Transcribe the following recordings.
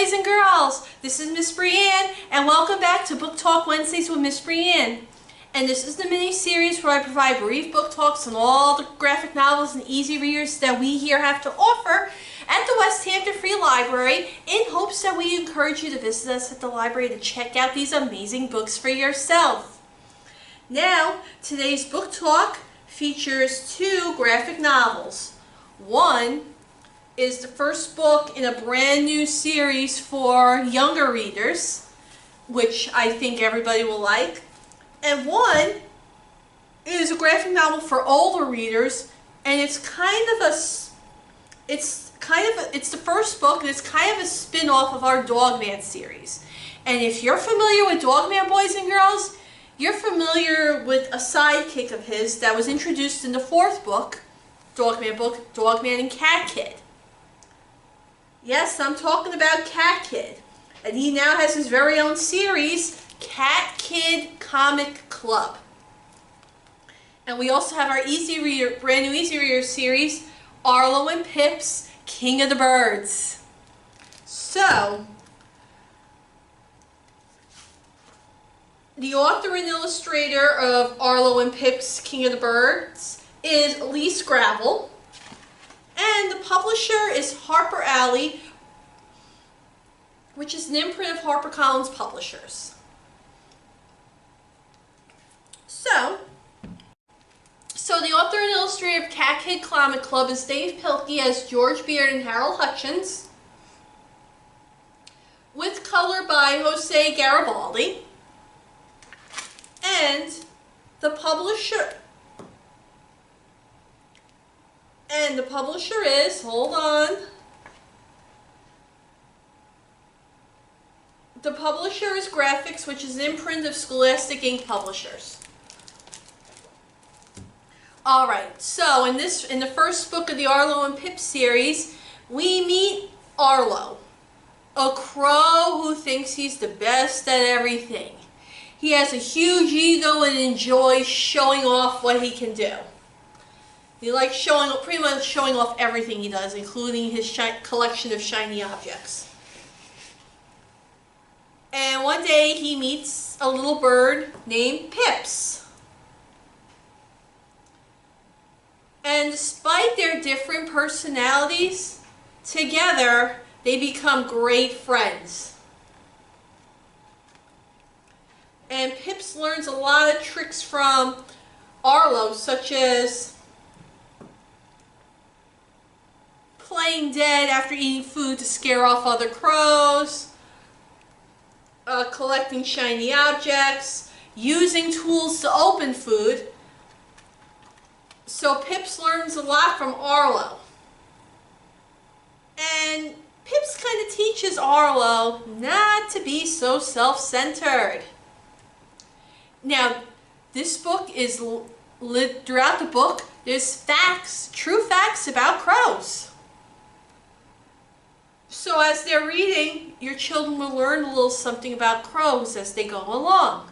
boys and girls. This is Miss Brianne, and welcome back to Book Talk Wednesdays with Miss Brianne. And this is the mini-series where I provide brief book talks on all the graphic novels and easy readers that we here have to offer at the West Hampton Free Library, in hopes that we encourage you to visit us at the library to check out these amazing books for yourself. Now, today's book talk features two graphic novels. One is the first book in a brand new series for younger readers, which I think everybody will like. And one is a graphic novel for older readers, and it's the first book, and it's kind of a spin-off of our Dog Man series. And if you're familiar with Dog Man, boys and girls, you're familiar with a sidekick of his that was introduced in the fourth book, Dog Man and Cat Kid. Yes, I'm talking about Cat Kid. And he now has his very own series, Cat Kid Comic Club. And we also have our brand new Easy Reader series, Arlo and Pips, King of the Birds. So, the author and illustrator of Arlo and Pips, King of the Birds is Elise Gravel. And the publisher is HarperAlley, which is an imprint of HarperCollins Publishers. So the author and illustrator of Cat Kid Comic Club is Dav Pilkey as George Beard and Harold Hutchins, with color by Jose Garibaldi. And the publisher is, hold on, the publisher is Graphix, which is an imprint of Scholastic Inc. Publishers. Alright, so in the first book of the Arlo and Pips series, we meet Arlo, a crow who thinks he's the best at everything. He has a huge ego and enjoys showing off what he can do. He likes pretty much showing off everything he does, including his collection of shiny objects. And one day he meets a little bird named Pips. And despite their different personalities, together they become great friends. And Pips learns a lot of tricks from Arlo, such as playing dead after eating food to scare off other crows, collecting shiny objects, using tools to open food. So Pips learns a lot from Arlo. And Pips kind of teaches Arlo not to be so self-centered. Now, this book is throughout the book, there's facts, true facts about crows. So as they're reading, your children will learn a little something about crows as they go along.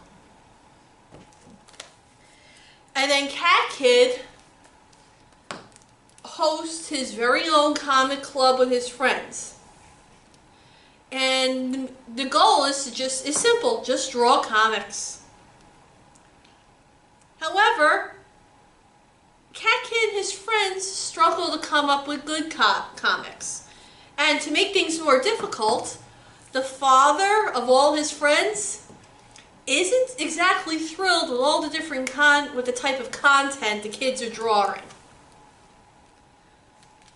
And then Cat Kid hosts his very own comic club with his friends. And the goal is simple, just draw comics. However, Cat Kid and his friends struggle to come up with good comics. And to make things more difficult, the father of all his friends isn't exactly thrilled with all the different with the type of content the kids are drawing.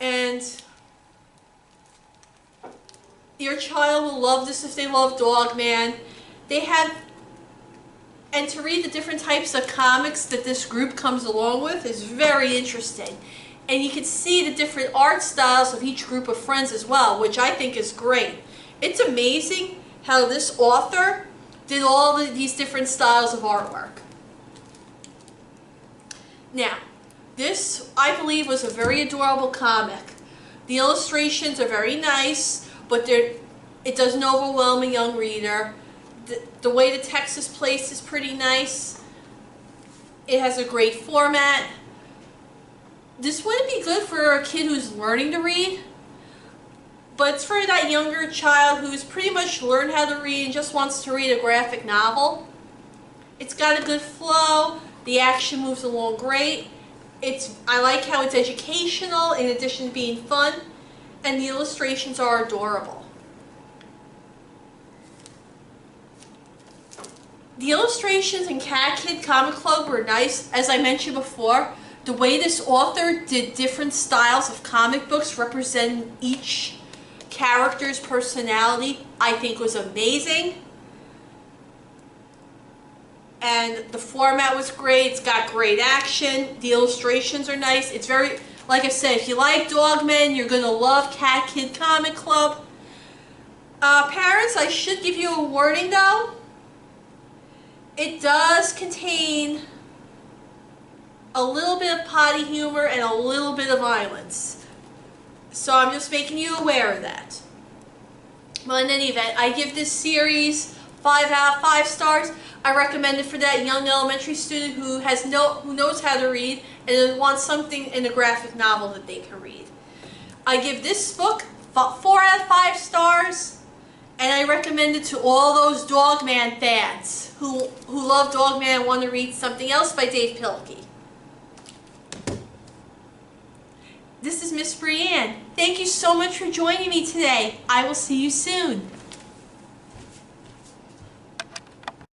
And your child will love this if they love Dog Man. And to read the different types of comics that this group comes along with is very interesting. And you can see the different art styles of each group of friends as well, which I think is great. It's amazing how this author did all these different styles of artwork. Now, this, I believe, was a very adorable comic. The illustrations are very nice, but it doesn't overwhelm a young reader. The way the text is placed is pretty nice. It has a great format. This wouldn't be good for a kid who's learning to read, but it's for that younger child who's pretty much learned how to read and just wants to read a graphic novel. It's got a good flow, the action moves along great, I like how it's educational in addition to being fun, and the illustrations are adorable. The illustrations in Cat Kid Comic Club were nice. As I mentioned before, the way this author did different styles of comic books representing each character's personality, I think was amazing. And the format was great. It's got great action. The illustrations are nice. It's very, like I said, if you like Dog Man, you're going to love Cat Kid Comic Club. Parents, I should give you a warning though. It does contain a little bit of potty humor and a little bit of violence. So I'm just making you aware of that. Well, in any event, I give this series 5 out of 5 stars. I recommend it for that young elementary student who knows how to read and wants something in a graphic novel that they can read. I give this book 4 out of 5 stars, and I recommend it to all those Dog Man fans who love Dog Man and want to read something else by Dav Pilkey. This is Miss Brianne. Thank you so much for joining me today. I will see you soon.